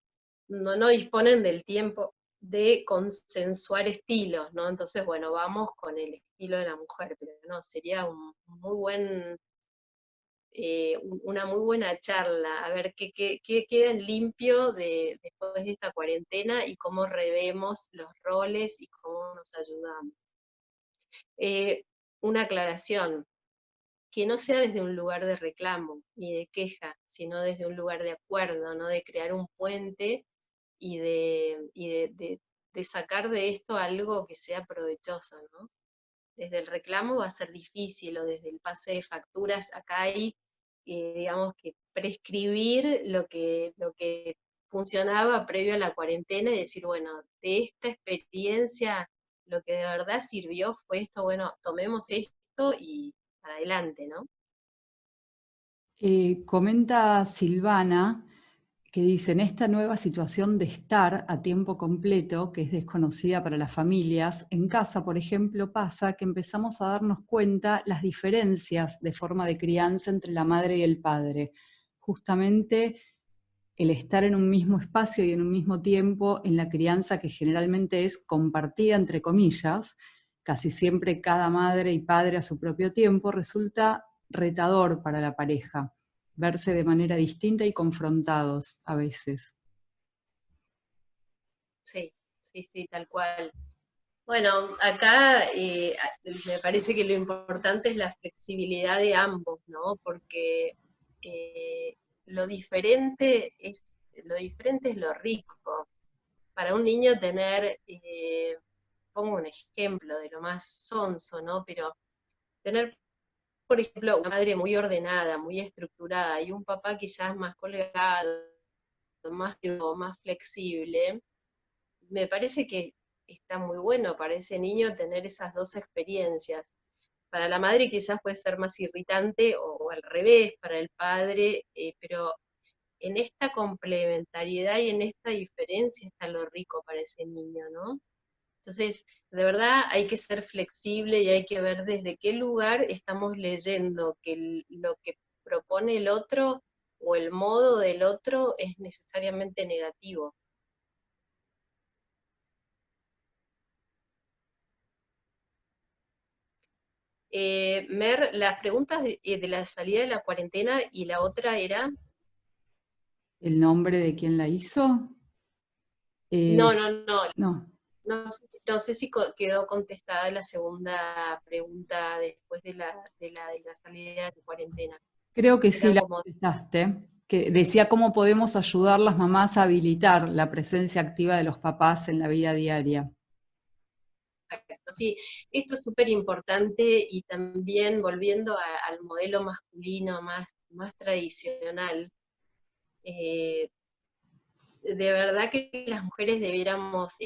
no disponen del tiempo de consensuar estilos, ¿no? Entonces, bueno, vamos con el estilo de la mujer, pero no, sería un muy buen, una muy buena charla, a ver qué queda en limpio después de esta cuarentena y cómo revemos los roles y cómo nos ayudamos. Una aclaración, que no sea desde un lugar de reclamo ni de queja, sino desde un lugar de acuerdo, ¿no? De crear un puente y de sacar de esto algo que sea provechoso, ¿no? Desde el reclamo va a ser difícil, o desde el pase de facturas, acá hay, digamos, que prescribir lo que funcionaba previo a la cuarentena y decir, bueno, de esta experiencia lo que de verdad sirvió fue esto, bueno, tomemos esto y para adelante, ¿no? Comenta Silvana que dice, en esta nueva situación de estar a tiempo completo, que es desconocida para las familias, en casa, por ejemplo, pasa que empezamos a darnos cuenta las diferencias de forma de crianza entre la madre y el padre. Justamente el estar en un mismo espacio y en un mismo tiempo en la crianza que generalmente es compartida, entre comillas, casi siempre cada madre y padre a su propio tiempo, resulta retador para la pareja, verse de manera distinta y confrontados a veces. Sí, sí, sí, tal cual. Bueno, acá me parece que lo importante es la flexibilidad de ambos, ¿no? Porque eh, lo diferente es lo rico. Para un niño tener, pongo un ejemplo de lo más sonso, ¿no? Pero tener, por ejemplo, una madre muy ordenada, muy estructurada, y un papá quizás más colgado, más flexible, me parece que está muy bueno para ese niño tener esas dos experiencias. Para la madre quizás puede ser más irritante o al revés para el padre, pero en esta complementariedad y en esta diferencia está lo rico para ese niño, ¿no? Entonces, de verdad hay que ser flexible y hay que ver desde qué lugar estamos leyendo que lo que propone el otro o el modo del otro es necesariamente negativo. Mer, las preguntas de la salida de la cuarentena y la otra era, el nombre de quien la hizo. No, no, Es, no, no, no sé si quedó contestada la segunda pregunta después de la salida de cuarentena. creo que sí Eran la como contestaste, que decía cómo podemos ayudar las mamás a habilitar la presencia activa de los papás en la vida diaria. exacto, sí, esto es súper importante y también volviendo al modelo masculino más tradicional, eh, de verdad que las mujeres debiéramos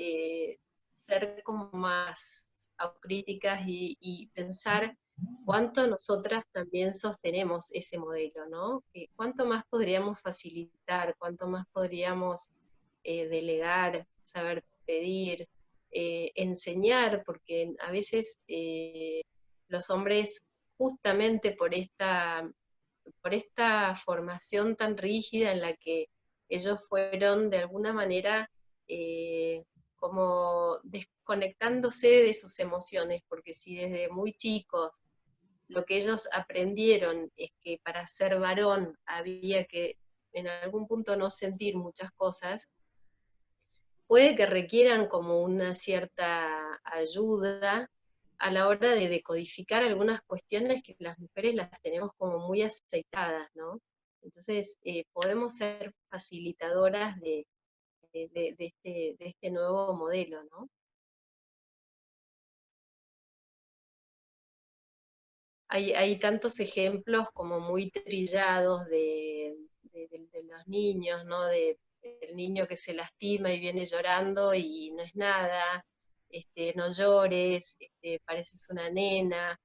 ser como más autocríticas y pensar cuánto nosotras también sostenemos ese modelo, ¿no? Cuánto más podríamos facilitar, cuánto más podríamos delegar, saber pedir, enseñar, porque a veces los hombres, justamente por esta formación tan rígida en la que ellos fueron de alguna manera como desconectándose de sus emociones, porque si desde muy chicos lo que ellos aprendieron es que para ser varón había que en algún punto no sentir muchas cosas, puede que requieran como una cierta ayuda a la hora de decodificar algunas cuestiones que las mujeres las tenemos como muy aceitadas, ¿no? Entonces, podemos ser facilitadoras de este nuevo modelo, ¿no? Hay tantos ejemplos como muy trillados de los niños, ¿no? Del niño que se lastima y viene llorando y no es nada, no llores, pareces una nena.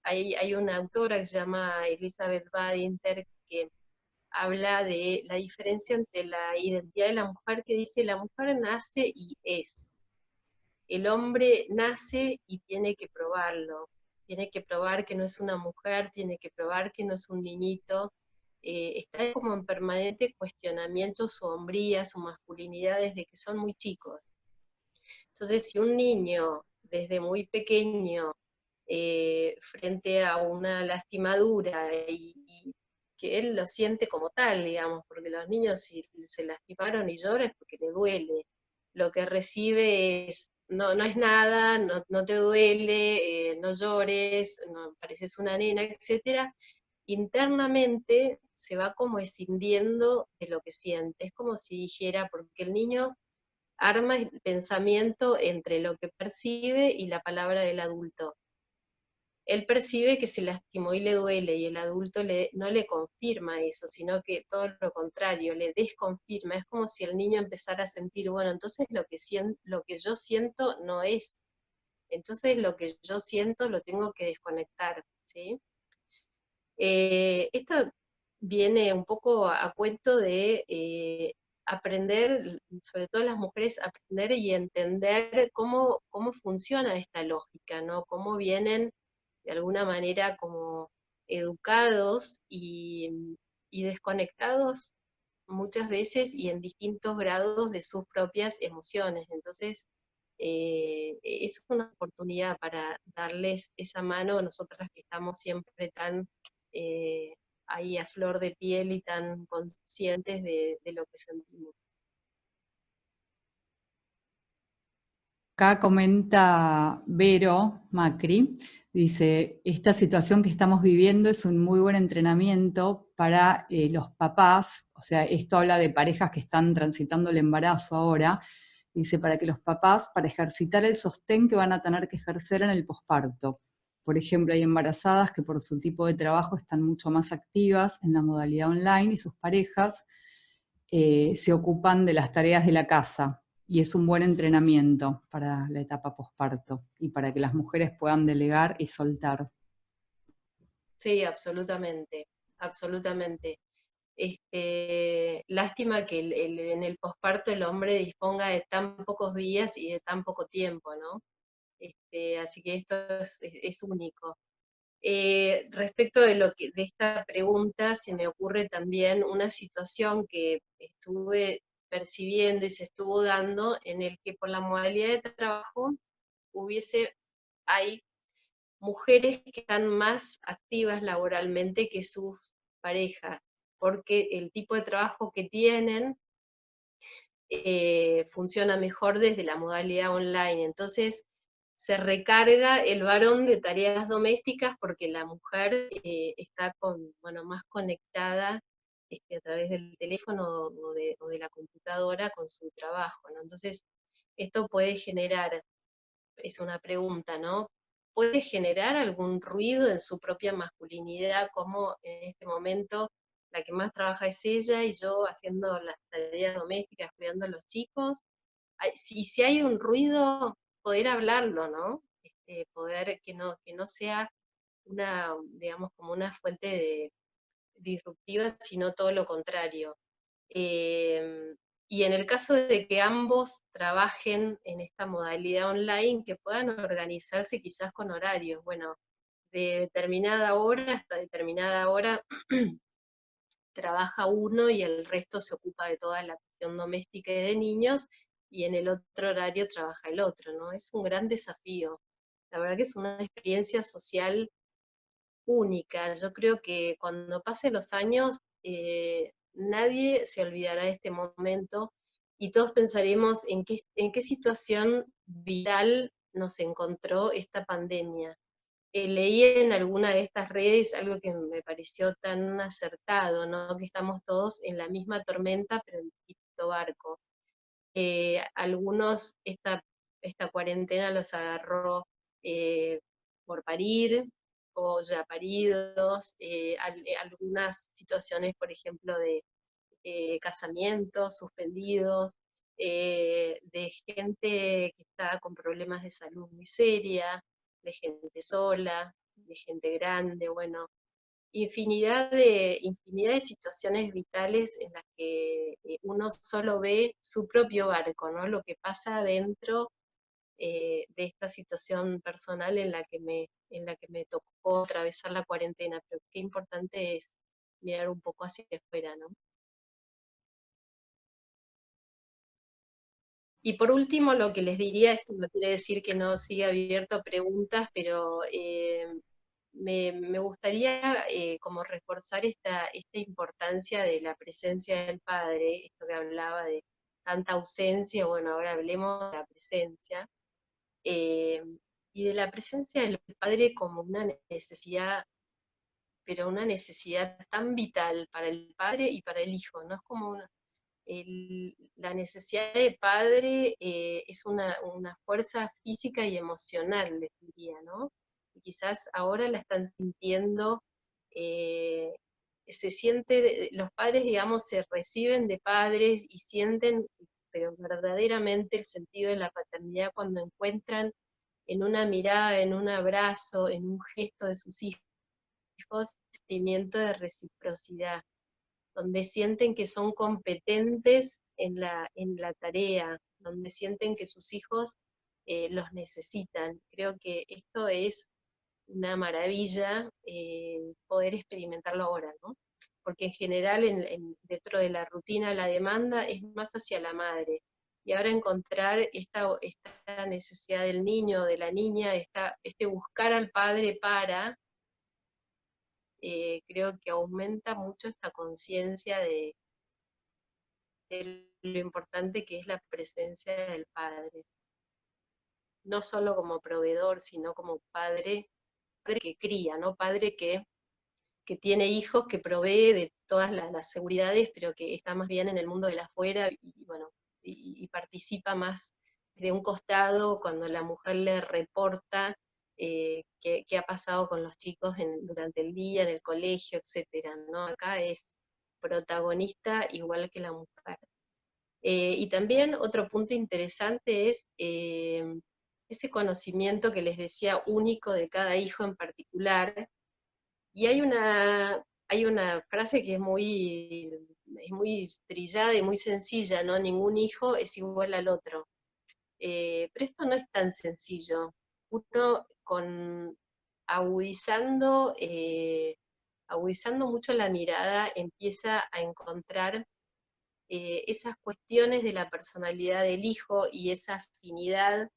Hay una autora que se llama Elizabeth Badinter que habla de la diferencia entre la identidad de la mujer, que dice la mujer nace y es. El hombre nace y tiene que probarlo, tiene que probar que no es una mujer, tiene que probar que no es un niñito, está como en permanente cuestionamiento su hombría, su masculinidad desde que son muy chicos. Entonces, si un niño desde muy pequeño, frente a una lastimadura y que él lo siente como tal, digamos, porque los niños si se lastimaron y lloran es porque le duele. Lo que recibe es, no, no es nada, no, no te duele, no llores, no, pareces una nena, etcétera. Internamente se va como escindiendo de lo que siente. Es como si dijera, porque el niño arma el pensamiento entre lo que percibe y la palabra del adulto. Él percibe que se lastimó y le duele, y el adulto no le confirma eso, sino que todo lo contrario, le desconfirma. Es como si el niño empezara a sentir, bueno, entonces lo que yo siento no es. Entonces lo que yo siento lo tengo que desconectar, ¿sí? Esto viene un poco a cuento de aprender, sobre todo las mujeres, aprender y entender cómo funciona esta lógica, ¿no? Cómo vienen de alguna manera como educados y desconectados muchas veces y en distintos grados de sus propias emociones. Entonces, es una oportunidad para darles esa mano, nosotras que estamos siempre tan eh, ahí a flor de piel y tan conscientes de lo que sentimos. Acá comenta Vero Macri, dice, esta situación que estamos viviendo es un muy buen entrenamiento para los papás, o sea, esto habla de parejas que están transitando el embarazo ahora, dice, para que los papás, para ejercitar el sostén que van a tener que ejercer en el posparto. Por ejemplo, hay embarazadas que por su tipo de trabajo están mucho más activas en la modalidad online y sus parejas se ocupan de las tareas de la casa y es un buen entrenamiento para la etapa posparto y para que las mujeres puedan delegar y soltar. Sí, absolutamente, absolutamente. Lástima que en el posparto el hombre disponga de tan pocos días y de tan poco tiempo, ¿no? Así que esto es único. Respecto de esta pregunta, se me ocurre también una situación que estuve percibiendo y se estuvo dando en el que por la modalidad de trabajo hay mujeres que están más activas laboralmente que sus parejas. porque el tipo de trabajo que tienen funciona mejor desde la modalidad online. Entonces se recarga el varón de tareas domésticas porque la mujer está más conectada a través del teléfono o de la computadora con su trabajo, ¿no? Entonces, esto puede generar, es una pregunta, ¿no? ¿Puede generar algún ruido en su propia masculinidad, como en este momento la que más trabaja es ella y yo haciendo las tareas domésticas, cuidando a los chicos? Si hay un ruido, poder hablarlo, ¿no? Poder que no sea una, digamos, como una fuente disruptiva, sino todo lo contrario. Eh, y en el caso de que ambos trabajen en esta modalidad online, que puedan organizarse quizás con horarios, bueno, de determinada hora hasta determinada hora trabaja uno y el resto se ocupa de toda la cuestión doméstica y de niños, y en el otro horario trabaja el otro, ¿no? Es un gran desafío. La verdad que es una experiencia social única. Yo creo que cuando pasen los años, nadie se olvidará de este momento y todos pensaremos en qué situación vital nos encontró esta pandemia. Leí en alguna de estas redes algo que me pareció tan acertado, ¿no? Que estamos todos en la misma tormenta, pero en distinto barco. Algunos esta cuarentena los agarró por parir o ya paridos, algunas situaciones, por ejemplo, de casamientos suspendidos, de gente que está con problemas de salud muy seria, de gente sola, de gente grande, bueno, infinidad de situaciones vitales en las que uno solo ve su propio barco, ¿no? Lo que pasa dentro de esta situación personal en la que me tocó atravesar la cuarentena, pero qué importante es mirar un poco hacia afuera, ¿no? Y por último, lo que les diría, esto no quiere decir que no siga abierto a preguntas, pero me gustaría como reforzar esta importancia de la presencia del padre, esto que hablaba de tanta ausencia, bueno, ahora hablemos de la presencia, eh, y de la presencia del padre como una necesidad, pero una necesidad tan vital para el padre y para el hijo, no es como la necesidad de padre es una fuerza física y emocional, les diría, ¿no? Y quizás ahora la están sintiendo, eh, los padres, digamos, se reciben de padres y sienten, pero verdaderamente el sentido de la paternidad cuando encuentran en una mirada, en un abrazo, en un gesto de sus hijos, sentimiento de reciprocidad donde sienten que son competentes en la tarea, donde sienten que sus hijos los necesitan. Creo que esto es una maravilla poder experimentarlo ahora, ¿no? Porque en general dentro de la rutina la demanda es más hacia la madre. Y ahora encontrar esta necesidad del niño, de la niña, este buscar al padre para, creo que aumenta mucho esta conciencia de lo importante que es la presencia del padre, no solo como proveedor, sino como padre, padre que cría, ¿no? Padre que tiene hijos, que provee de todas las seguridades, pero que está más bien en el mundo de la afuera y bueno, y participa más de un costado cuando la mujer le reporta qué ha pasado con los chicos durante el día, en el colegio, etcétera, ¿no? Acá es protagonista igual que la mujer. Y también otro punto interesante es ese conocimiento que les decía único de cada hijo en particular. Y hay una frase que es muy trillada y muy sencilla, ¿no? Ningún hijo es igual al otro. Pero esto no es tan sencillo. Uno agudizando, agudizando mucho la mirada empieza a encontrar esas cuestiones de la personalidad del hijo y esa afinidad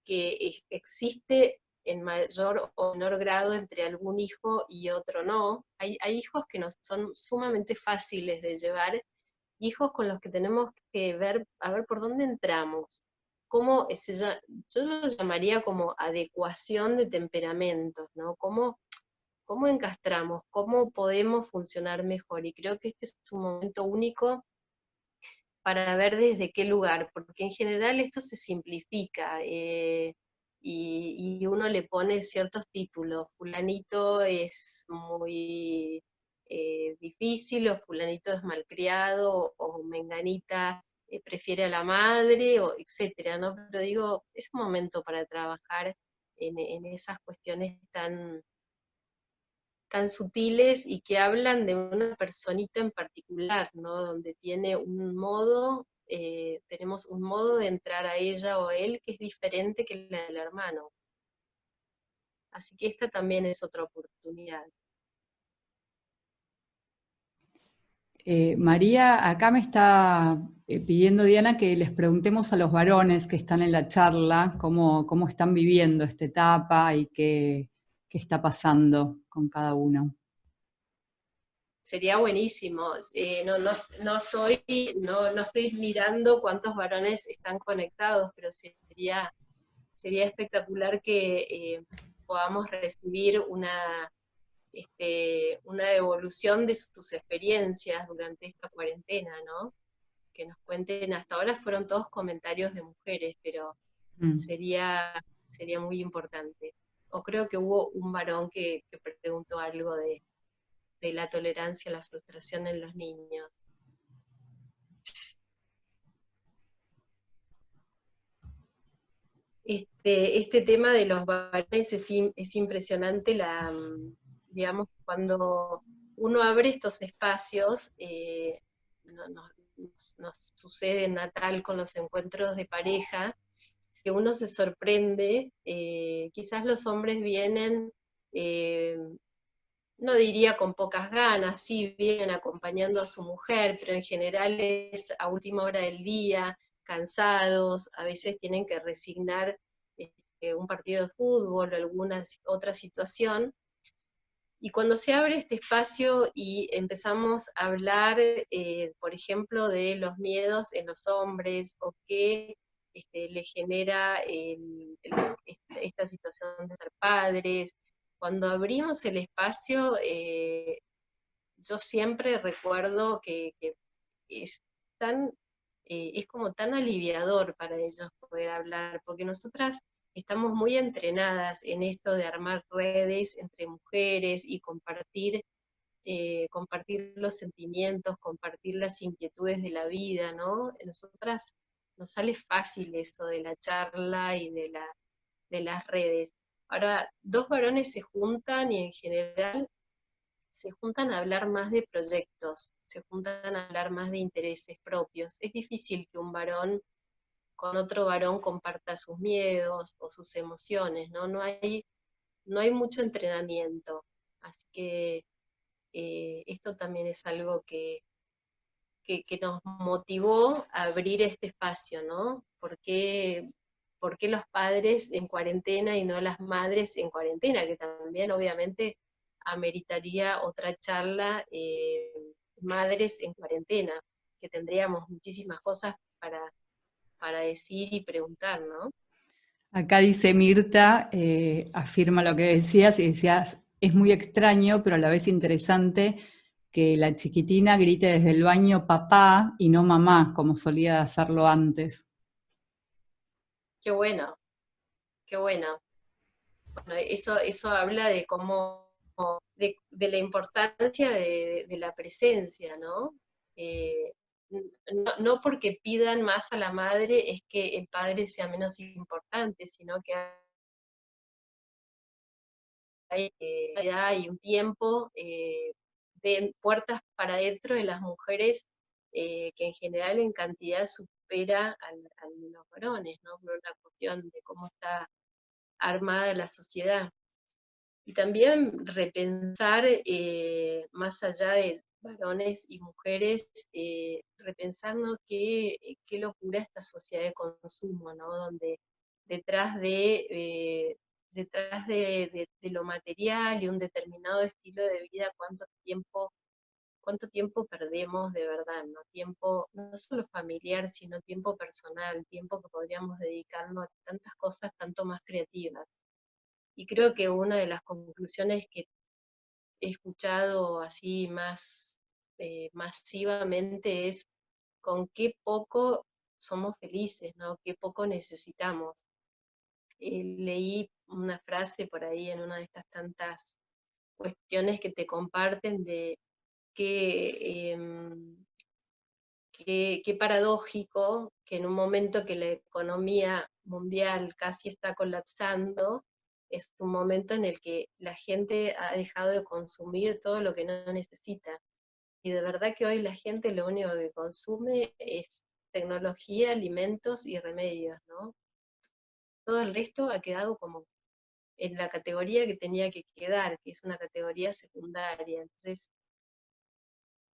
que existe en mayor o menor grado entre algún hijo y otro no. Hay hijos que nos son sumamente fáciles de llevar, hijos con los que tenemos que ver, a ver por dónde entramos. ¿Cómo yo lo llamaría como adecuación de temperamentos, ¿no? ¿Cómo encastramos? ¿Cómo podemos funcionar mejor? Y creo que este es un momento único para ver desde qué lugar, porque en general esto se simplifica y uno le pone ciertos títulos. Fulanito es muy difícil, o fulanito es malcriado, o menganita prefiere a la madre, o etcétera, ¿no? Pero digo, es un momento para trabajar en esas cuestiones tan sutiles y que hablan de una personita en particular, ¿no? Donde tiene un modo, tenemos un modo de entrar a ella o a él que es diferente que la del hermano. Así que esta también es otra oportunidad. María, acá me está pidiendo Diana que les preguntemos a los varones que están en la charla cómo están viviendo esta etapa y qué está pasando con cada uno. Sería buenísimo. No estoy mirando cuántos varones están conectados, pero sería espectacular que podamos recibir una devolución de sus experiencias durante esta cuarentena, ¿no? Que nos cuenten, hasta ahora fueron todos comentarios de mujeres, pero Mm. sería muy importante. O creo que hubo un varón que preguntó algo de la tolerancia a la frustración en los niños. Este tema de los varones es impresionante, digamos, cuando uno abre estos espacios, nos sucede en Natal con los encuentros de pareja, que uno se sorprende, quizás los hombres vienen, eh, no diría con pocas ganas, sí vienen acompañando a su mujer, pero en general es a última hora del día, cansados, a veces tienen que resignar un partido de fútbol o alguna otra situación. Y cuando se abre este espacio y empezamos a hablar, por ejemplo, de los miedos en los hombres o qué le genera esta situación de ser padres, cuando abrimos el espacio, yo siempre recuerdo que es es como tan aliviador para ellos poder hablar, porque nosotras estamos muy entrenadas en esto de armar redes entre mujeres y compartir los sentimientos, compartir las inquietudes de la vida, ¿no? Nosotras nos sale fácil eso de la charla y de las redes. Ahora, dos varones se juntan y en general se juntan a hablar más de proyectos, se juntan a hablar más de intereses propios. Es difícil que un varón con otro varón comparta sus miedos o sus emociones, ¿no? No hay mucho entrenamiento. Así que esto también es algo que nos motivó a abrir este espacio, ¿no? ¿Por qué los padres en cuarentena y no las madres en cuarentena? Que también obviamente ameritaría otra charla, madres en cuarentena, que tendríamos muchísimas cosas para decir y preguntar, ¿no? Acá dice Mirta, afirma lo que decías y decías, es muy extraño, pero a la vez interesante que la chiquitina grite desde el baño papá y no mamá, como solía hacerlo antes. Qué bueno, qué bueno. Bueno, eso habla de de la importancia de la presencia, ¿no? Eh, no porque pidan más a la madre es que el padre sea menos importante, sino que hay un tiempo de puertas para adentro de las mujeres que en general en cantidad supera a los varones, ¿no? Por una cuestión de cómo está armada la sociedad. Y también repensar, más allá de varones y mujeres, repensarnos qué locura esta sociedad de consumo, ¿no? Donde detrás detrás de lo material y un determinado estilo de vida, cuánto tiempo perdemos de verdad, ¿no? Tiempo no solo familiar, sino tiempo personal, tiempo que podríamos dedicarlo a tantas cosas tanto más creativas. Y creo que una de las conclusiones que he escuchado así más masivamente es con qué poco somos felices, ¿no? Qué poco necesitamos. Leí una frase por ahí en una de estas tantas cuestiones que te comparten de que qué paradójico que en un momento que la economía mundial casi está colapsando, es un momento en el que la gente ha dejado de consumir todo lo que no necesita. Y de verdad que hoy la gente lo único que consume es tecnología, alimentos y remedios, ¿no? Todo el resto ha quedado como en la categoría que tenía que quedar, que es una categoría secundaria. Entonces,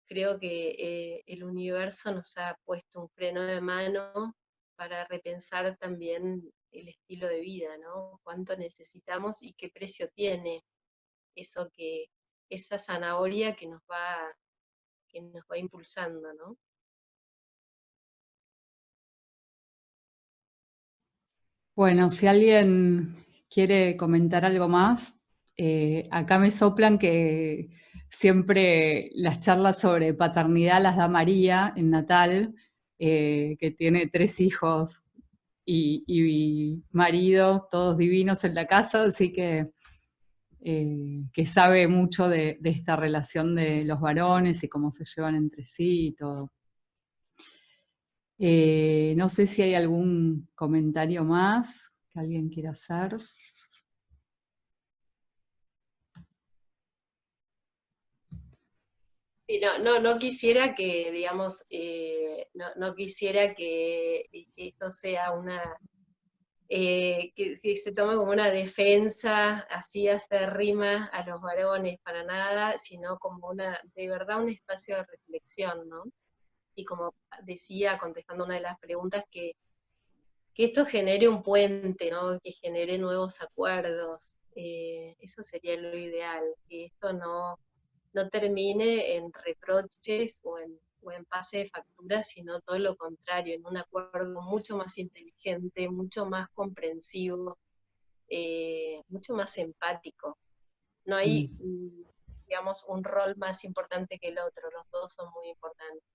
creo que el universo nos ha puesto un freno de mano para repensar también el estilo de vida, ¿no? Cuánto necesitamos y qué precio tiene eso esa zanahoria que nos va impulsando, ¿no? Bueno, si alguien quiere comentar algo más, acá me soplan que siempre las charlas sobre paternidad las da María en Natal, que tiene 3 hijos y marido, todos divinos en la casa, así que sabe mucho de esta relación de los varones y cómo se llevan entre sí y todo. No sé si hay algún comentario más que alguien quiera hacer. Sí, no quisiera que, digamos, no quisiera que esto sea que se tome como una defensa así acérrima a los varones para nada, sino como de verdad un espacio de reflexión, ¿no? Y como decía, contestando una de las preguntas, que esto genere un puente, ¿no? Que genere nuevos acuerdos. Eso sería lo ideal, que esto no termine en reproches o en pase de factura, sino todo lo contrario, en un acuerdo mucho más inteligente, mucho más comprensivo, mucho más empático. No hay, Mm. digamos, un rol más importante que el otro, los dos son muy importantes.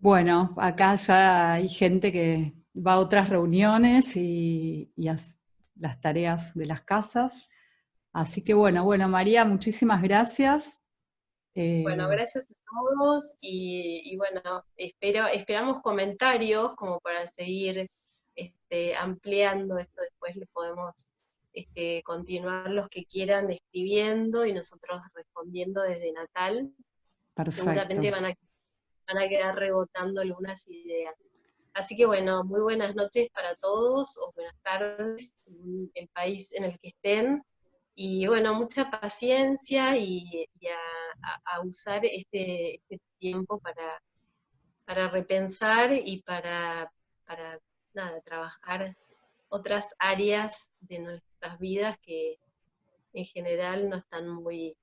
Bueno, acá ya hay gente que va a otras reuniones y hace las tareas de las casas. Así que bueno, María, muchísimas gracias. Bueno, Eh, gracias a todos y bueno, esperamos comentarios como para seguir ampliando esto, después lo podemos continuar los que quieran escribiendo y nosotros respondiendo desde Natal. Seguramente Perfecto. van a quedar rebotando algunas ideas. Así que bueno, muy buenas noches para todos o buenas tardes en el país en el que estén. Y bueno, mucha paciencia y a usar este tiempo para repensar y para nada, trabajar otras áreas de nuestras vidas que en general no están muy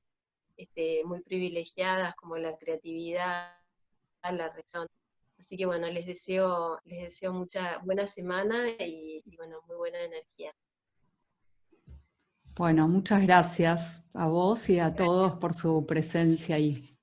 privilegiadas, como la creatividad, la razón. Así que bueno, les deseo mucha buena semana y bueno, muy buena energía. Bueno, muchas gracias a vos y a Gracias. todos por su presencia ahí.